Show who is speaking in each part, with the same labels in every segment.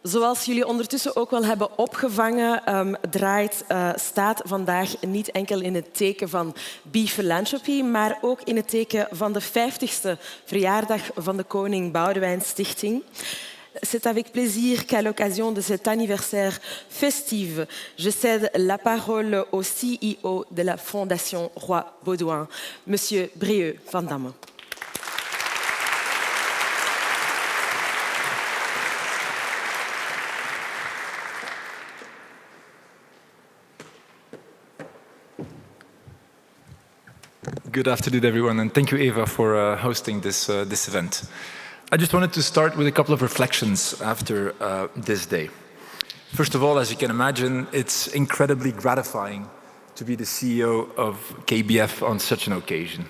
Speaker 1: Zoals jullie ondertussen ook wel hebben opgevangen, staat vandaag niet enkel in het teken van Philanthropy, maar ook in het teken van de 50ste verjaardag van de Koning Baudouin Stichting. C'est avec plaisir qu'à l'occasion de cet anniversaire festif, je cède la parole au CEO de la Fondation Roi Baudouin, Monsieur Brieuc Van Damme.
Speaker 2: Good afternoon, everyone, and thank you, Eva, for hosting this event. I just wanted to start with a couple of reflections after this day. First of all, as you can imagine, it's incredibly gratifying to be the CEO of KBF on such an occasion.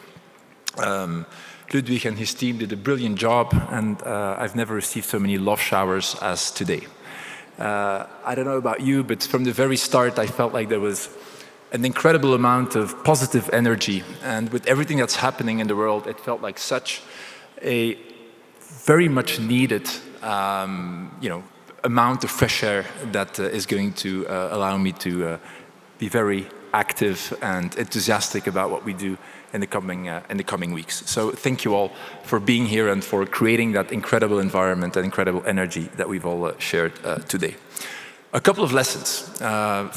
Speaker 2: Brieuc and his team did a brilliant job, and I've never received so many love showers as today. I don't know about you, but from the very start, I felt like there was an incredible amount of positive energy, and with everything that's happening in the world, it felt like such a very much needed, amount of fresh air that is going to allow me to be very active and enthusiastic about what we do in the coming weeks. So thank you all for being here and for creating that incredible environment and incredible energy that we've all shared today. A couple of lessons.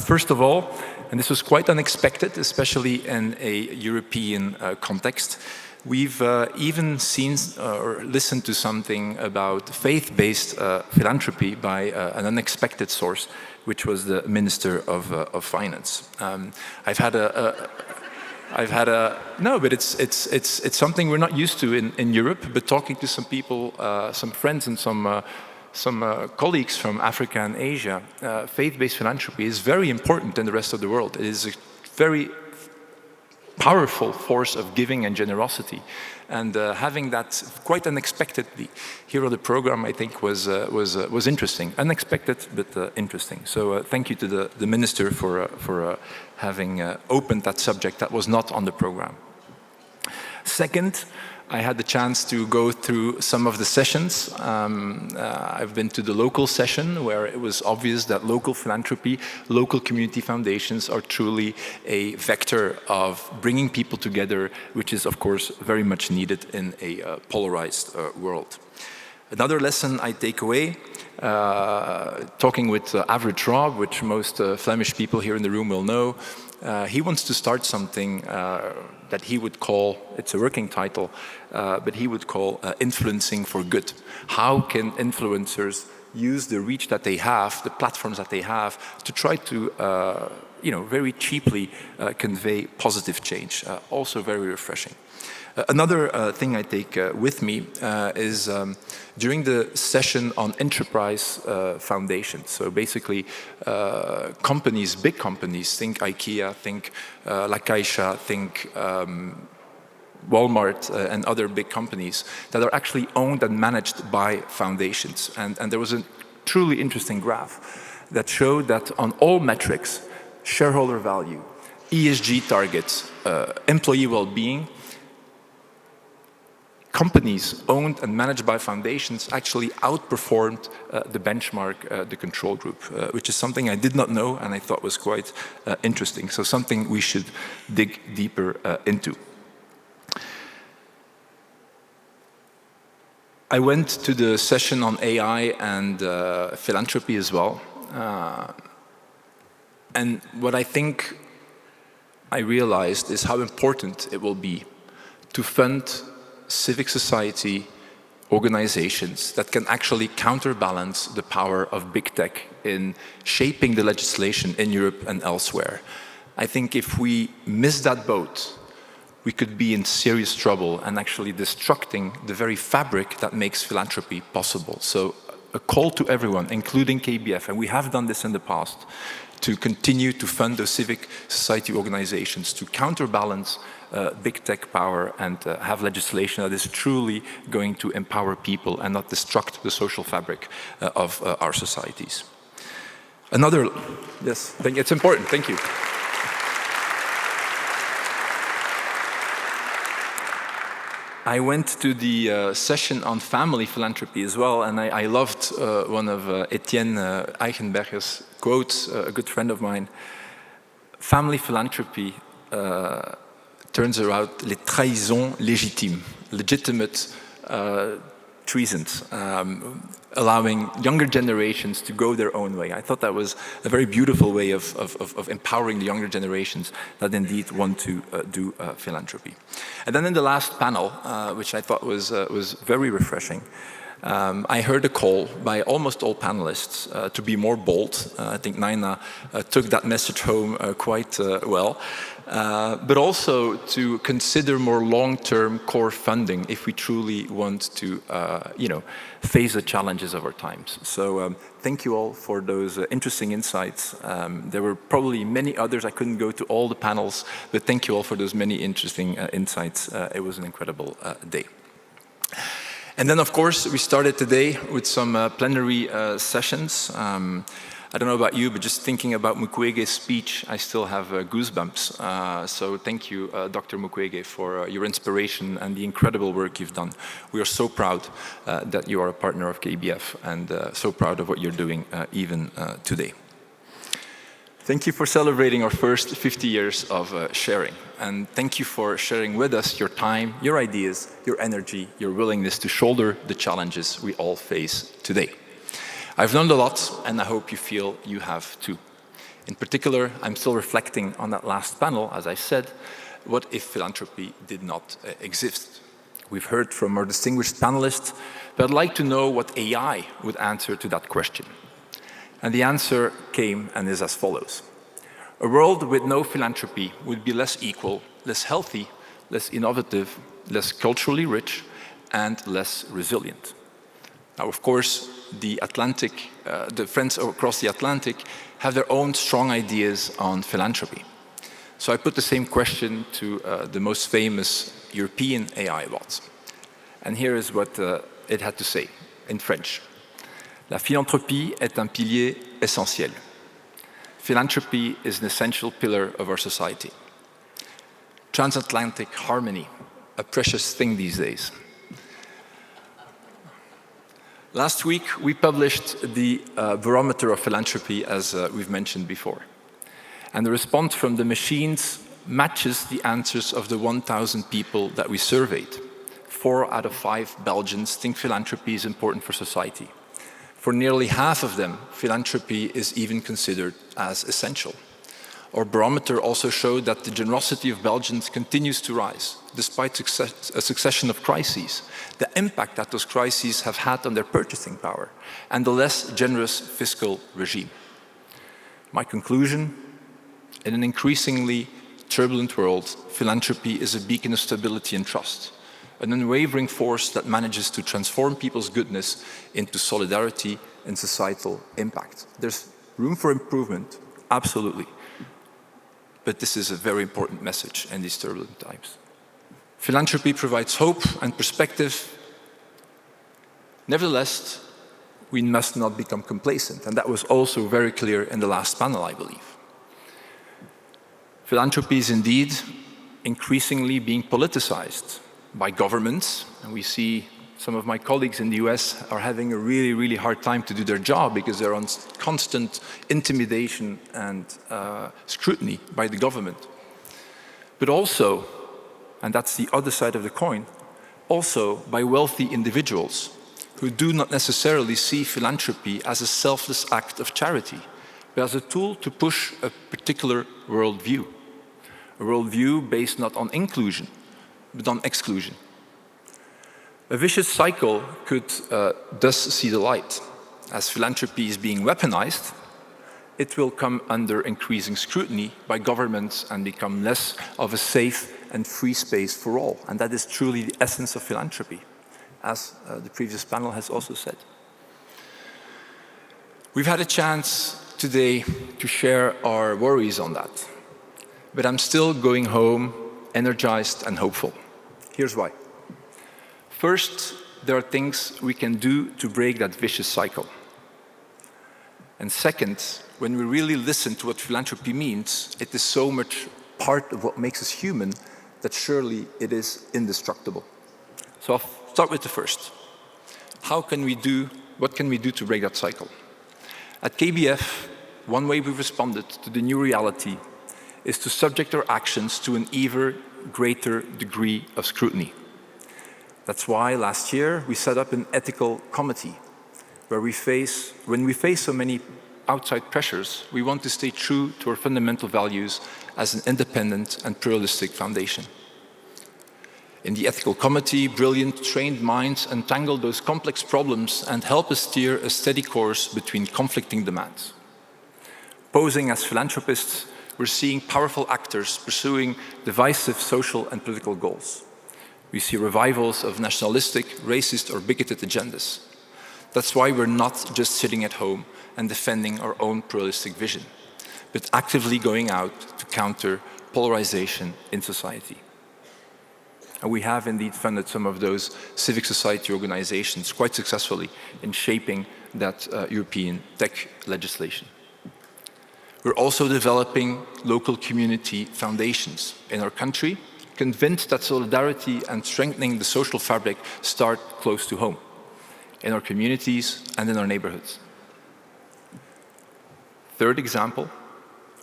Speaker 2: First of all, and this was quite unexpected, especially in a European context, we've even seen or listened to something about faith-based philanthropy by an unexpected source, which was the Minister of Finance. No, but it's something we're not used to in Europe. But talking to some people, some friends, and some colleagues from Africa and Asia, faith-based philanthropy is very important in the rest of the world. It is a very powerful force of giving and generosity. And having that quite unexpectedly here on the program, I think, was interesting. Unexpected, but interesting. So thank you to the Minister for having opened that subject that was not on the program. Second, I had the chance to go through some of the sessions. I've been to the local session where it was obvious that local philanthropy, local community foundations are truly a vector of bringing people together, which is, of course, very much needed in a polarized world. Another lesson I take away, talking with Average Rob, which most Flemish people here in the room will know, he wants to start something that he would call, it's a working title, but he would call influencing for good. How can influencers use the reach that they have, the platforms that they have, to try to, very cheaply convey positive change? Also very refreshing. Another thing I take with me is during the session on enterprise foundations. So basically, companies, big companies, think IKEA, think La Caixa, think Walmart and other big companies that are actually owned and managed by foundations. And there was a truly interesting graph that showed that on all metrics, shareholder value, ESG targets, employee well-being, companies owned and managed by foundations actually outperformed the benchmark, the control group, which is something I did not know and I thought was quite interesting. So something we should dig deeper into. I went to the session on AI and philanthropy as well. And what I think I realized is how important it will be to fund civic society organizations that can actually counterbalance the power of big tech in shaping the legislation in Europe and elsewhere. I think if we miss that boat, we could be in serious trouble and actually destructing the very fabric that makes philanthropy possible. So a call to everyone, including KBF, and we have done this in the past, to continue to fund those civic society organizations to counterbalance big tech power and have legislation that is truly going to empower people and not destruct the social fabric of our societies. Another, yes, it's important, thank you. I went to the session on family philanthropy as well, and I loved one of Etienne Eichenberger's quotes, a good friend of mine. Family philanthropy turns out les trahisons légitimes, legitimate treasons, allowing younger generations to go their own way. I thought that was a very beautiful way of empowering the younger generations that indeed want to do philanthropy. And then in the last panel, which I thought was very refreshing, I heard a call by almost all panelists to be more bold. I think Naina took that message home quite well. But also to consider more long-term core funding if we truly want to, face the challenges of our times. So thank you all for those interesting insights. There were probably many others. I couldn't go to all the panels, but thank you all for those many interesting insights. It was an incredible day. And then, of course, we started today with some plenary sessions. I don't know about you, but just thinking about Mukwege's speech, I still have goosebumps. So thank you, Dr. Mukwege, for your inspiration and the incredible work you've done. We are so proud that you are a partner of KBF and so proud of what you're doing even today. Thank you for celebrating our first 50 years of sharing. And thank you for sharing with us your time, your ideas, your energy, your willingness to shoulder the challenges we all face today. I've learned a lot, and I hope you feel you have too. In particular, I'm still reflecting on that last panel, as I said, what if philanthropy did not exist? We've heard from our distinguished panelists, but I'd like to know what AI would answer to that question. And the answer came and is as follows. A world with no philanthropy would be less equal, less healthy, less innovative, less culturally rich, and less resilient. Now, of course, the friends across the Atlantic have their own strong ideas on philanthropy. So I put the same question to the most famous European AI bots. And here is what it had to say in French. La philanthropie est un pilier essentiel. Philanthropy is an essential pillar of our society. Transatlantic harmony, a precious thing these days. Last week, we published the Barometer of Philanthropy, as we've mentioned before. And the response from the machines matches the answers of the 1,000 people that we surveyed. 4 out of 5 Belgians think philanthropy is important for society. For nearly half of them, philanthropy is even considered as essential. Our barometer also showed that the generosity of Belgians continues to rise, despite a succession of crises, the impact that those crises have had on their purchasing power, and the less generous fiscal regime. My conclusion, in an increasingly turbulent world, philanthropy is a beacon of stability and trust, an unwavering force that manages to transform people's goodness into solidarity and societal impact. There's room for improvement, absolutely. But this is a very important message in these turbulent times. Philanthropy provides hope and perspective. Nevertheless, we must not become complacent, and that was also very clear in the last panel, I believe. Philanthropy is indeed increasingly being politicized by governments, and we see some of my colleagues in the US are having a really, really hard time to do their job because they're on constant intimidation and scrutiny by the government. But also, and that's the other side of the coin, also by wealthy individuals who do not necessarily see philanthropy as a selfless act of charity, but as a tool to push a particular worldview. A worldview based not on inclusion, but on exclusion. A vicious cycle could thus see the light. As philanthropy is being weaponized, it will come under increasing scrutiny by governments and become less of a safe and free space for all. And that is truly the essence of philanthropy, as the previous panel has also said. We've had a chance today to share our worries on that, but I'm still going home energized and hopeful. Here's why. First, there are things we can do to break that vicious cycle. And second, when we really listen to what philanthropy means, it is so much part of what makes us human that surely it is indestructible. So I'll start with the first. What can we do to break that cycle? At KBF, one way we've responded to the new reality is to subject our actions to an even greater degree of scrutiny. That's why last year we set up an ethical committee where when we face so many outside pressures, we want to stay true to our fundamental values as an independent and pluralistic foundation. In the ethical committee, brilliant, trained minds untangle those complex problems and help us steer a steady course between conflicting demands. Posing as philanthropists, we're seeing powerful actors pursuing divisive social and political goals. We see revivals of nationalistic, racist, or bigoted agendas. That's why we're not just sitting at home and defending our own pluralistic vision, but actively going out to counter polarization in society. And we have indeed funded some of those civic society organizations quite successfully in shaping that European tech legislation. We're also developing local community foundations in our country, convinced that solidarity and strengthening the social fabric start close to home, in our communities and in our neighborhoods. Third example,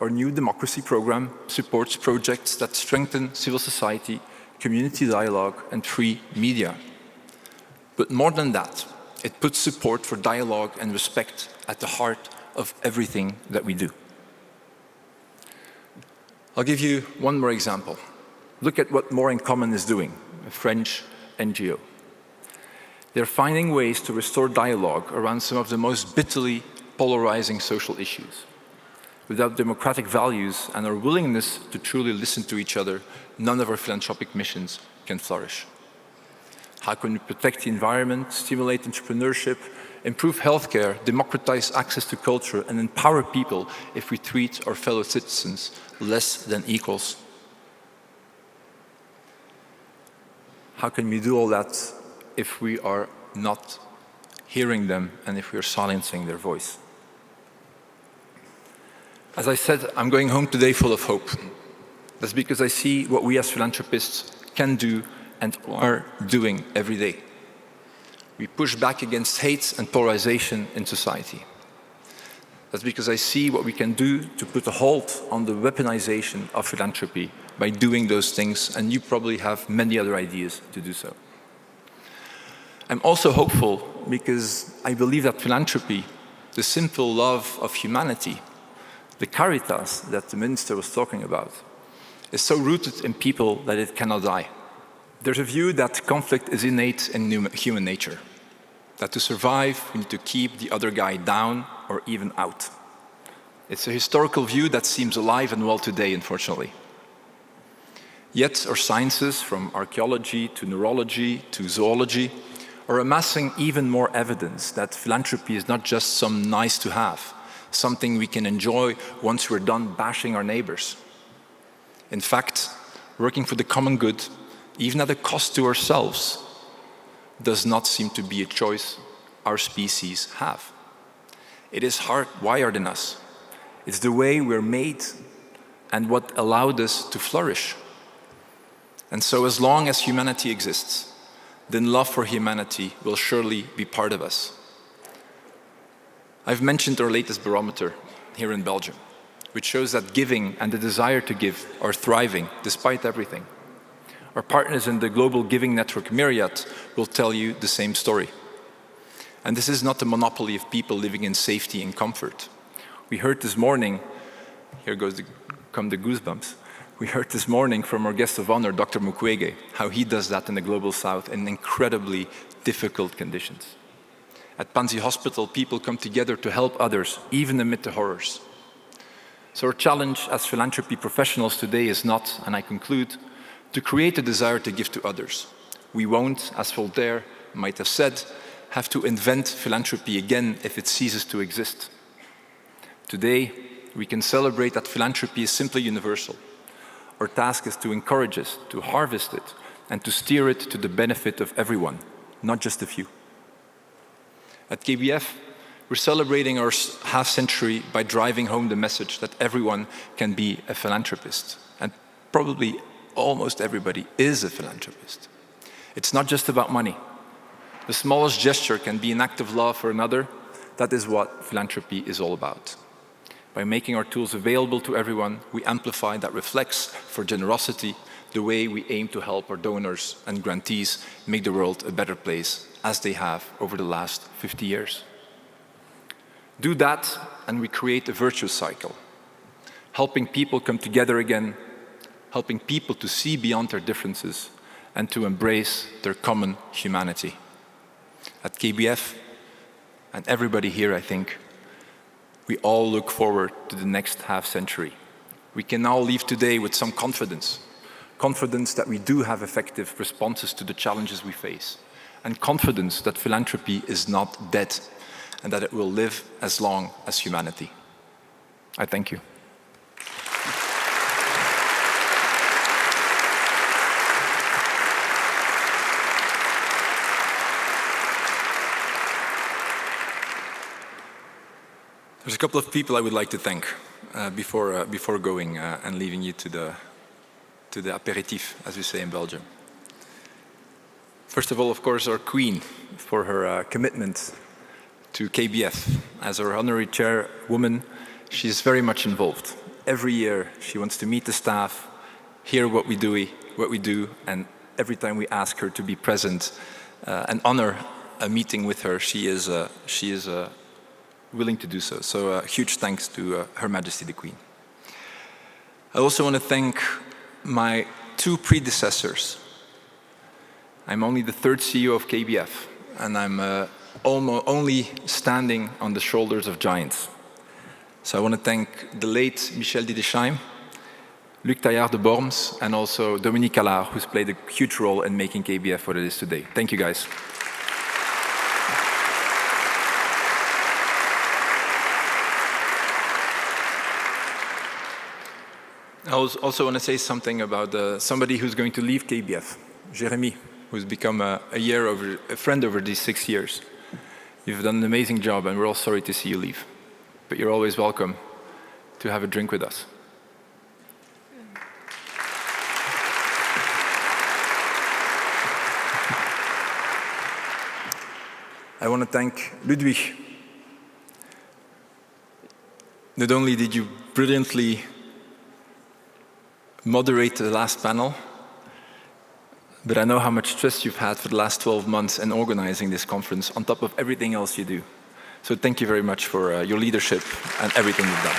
Speaker 2: our new democracy program supports projects that strengthen civil society, community dialogue, and free media. But more than that, it puts support for dialogue and respect at the heart of everything that we do. I'll give you one more example. Look at what More in Common is doing, a French NGO. They're finding ways to restore dialogue around some of the most bitterly polarizing social issues. Without democratic values and our willingness to truly listen to each other, none of our philanthropic missions can flourish. How can we protect the environment, stimulate entrepreneurship, improve healthcare, democratize access to culture, and empower people if we treat our fellow citizens less than equals? How can we do all that if we are not hearing them and if we are silencing their voice? As I said, I'm going home today full of hope. That's because I see what we as philanthropists can do and are doing every day. We push back against hate and polarization in society. That's because I see what we can do to put a halt on the weaponization of philanthropy by doing those things, and you probably have many other ideas to do so. I'm also hopeful because I believe that philanthropy, the simple love of humanity, the caritas that the minister was talking about, is so rooted in people that it cannot die. There's a view that conflict is innate in human nature, that to survive, we need to keep the other guy down or even out. It's a historical view that seems alive and well today, unfortunately. Yet our sciences, from archaeology to neurology to zoology, are amassing even more evidence that philanthropy is not just some nice to have, something we can enjoy once we're done bashing our neighbors. In fact, working for the common good, even at a cost to ourselves, does not seem to be a choice our species have. It is hardwired in us. It's the way we're made and what allowed us to flourish. And so as long as humanity exists, then love for humanity will surely be part of us. I've mentioned our latest barometer here in Belgium, which shows that giving and the desire to give are thriving despite everything. Our partners in the global giving network Myriad will tell you the same story. And this is not a monopoly of people living in safety and comfort. We heard this morning, come the goosebumps. We heard this morning from our guest of honor, Dr. Mukwege, how he does that in the global south in incredibly difficult conditions. At Panzi Hospital, people come together to help others, even amid the horrors. So our challenge as philanthropy professionals today is not, and I conclude, to create a desire to give to others. We won't, as Voltaire might have said, have to invent philanthropy again if it ceases to exist. Today, we can celebrate that philanthropy is simply universal. Our task is to encourage it, to harvest it, and to steer it to the benefit of everyone, not just a few. At KBF, we're celebrating our half-century by driving home the message that everyone can be a philanthropist, and probably almost everybody is a philanthropist. It's not just about money. The smallest gesture can be an act of love for another. That is what philanthropy is all about. By making our tools available to everyone, we amplify that reflex for generosity, the way we aim to help our donors and grantees make the world a better place, as they have over the last 50 years. Do that, and we create a virtuous cycle, helping people come together again, helping people to see beyond their differences and to embrace their common humanity. At KBF, and everybody here, I think, we all look forward to the next half-century. We can now leave today with some confidence that we do have effective responses to the challenges we face, and confidence that philanthropy is not dead, and that it will live as long as humanity. I thank you. There's a couple of people I would like to thank before going and leaving you to the apéritif, as we say in Belgium. First of all, of course, our Queen for her commitment to KBF. As our honorary chairwoman, she is very much involved. Every year, she wants to meet the staff, hear what we do, and every time we ask her to be present and honor a meeting with her, she is willing to do so. So huge thanks to Her Majesty the Queen. I also want to thank my two predecessors. I'm only the third CEO of KBF, and I'm only standing on the shoulders of giants. So I want to thank the late Michel Didesheim, Luc Taillard de Borms, and also Dominique Allard, who's played a huge role in making KBF what it is today. Thank you, guys. I also want to say something about somebody who's going to leave KBF, Jérémy, who's become a friend over these 6 years. You've done an amazing job, and we're all sorry to see you leave. But you're always welcome to have a drink with us. I want to thank Ludwig. Not only did you brilliantly moderate the last panel, but I know how much stress you've had for the last 12 months in organizing this conference on top of everything else you do. So thank you very much for your leadership and everything you've done.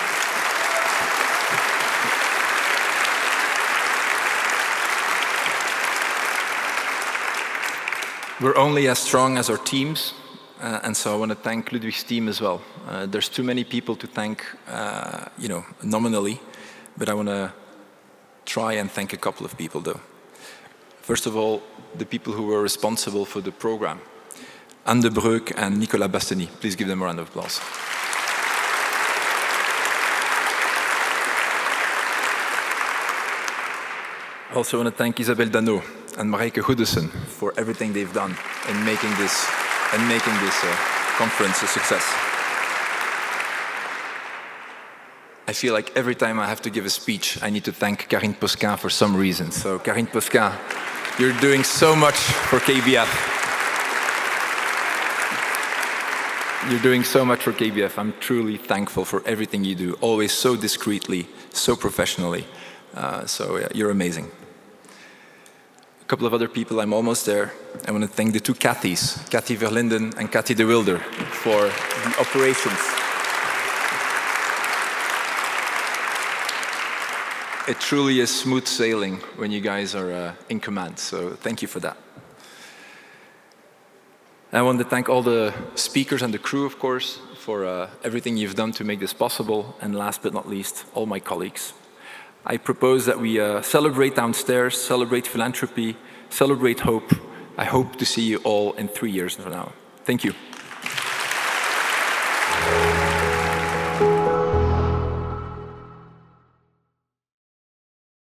Speaker 2: We're only as strong as our teams, and so I want to thank Ludwig's team as well. There's too many people to thank, nominally, but I want to try and thank a couple of people, though. First of all, the people who were responsible for the program, Anne de Brieuc and Nicolas Basteny. Please give them a round of applause. I also want to thank Isabelle Dano and Marijke Goedesen for everything they've done in making this conference a success. I feel like every time I have to give a speech, I need to thank Karine Posquin for some reason. So Karine Posquin, you're doing so much for KBF. You're doing so much for KBF. I'm truly thankful for everything you do, always so discreetly, so professionally. You're amazing. A couple of other people, I'm almost there. I want to thank the two Kathys, Kathy Verlinden and Kathy de Wilder, for the operations. It truly is smooth sailing when you guys are in command, so thank you for that. I want to thank all the speakers and the crew, of course, for everything you've done to make this possible, and last but not least, all my colleagues. I propose that we celebrate downstairs, celebrate philanthropy, celebrate hope. I hope to see you all in 3 years from now. Thank you.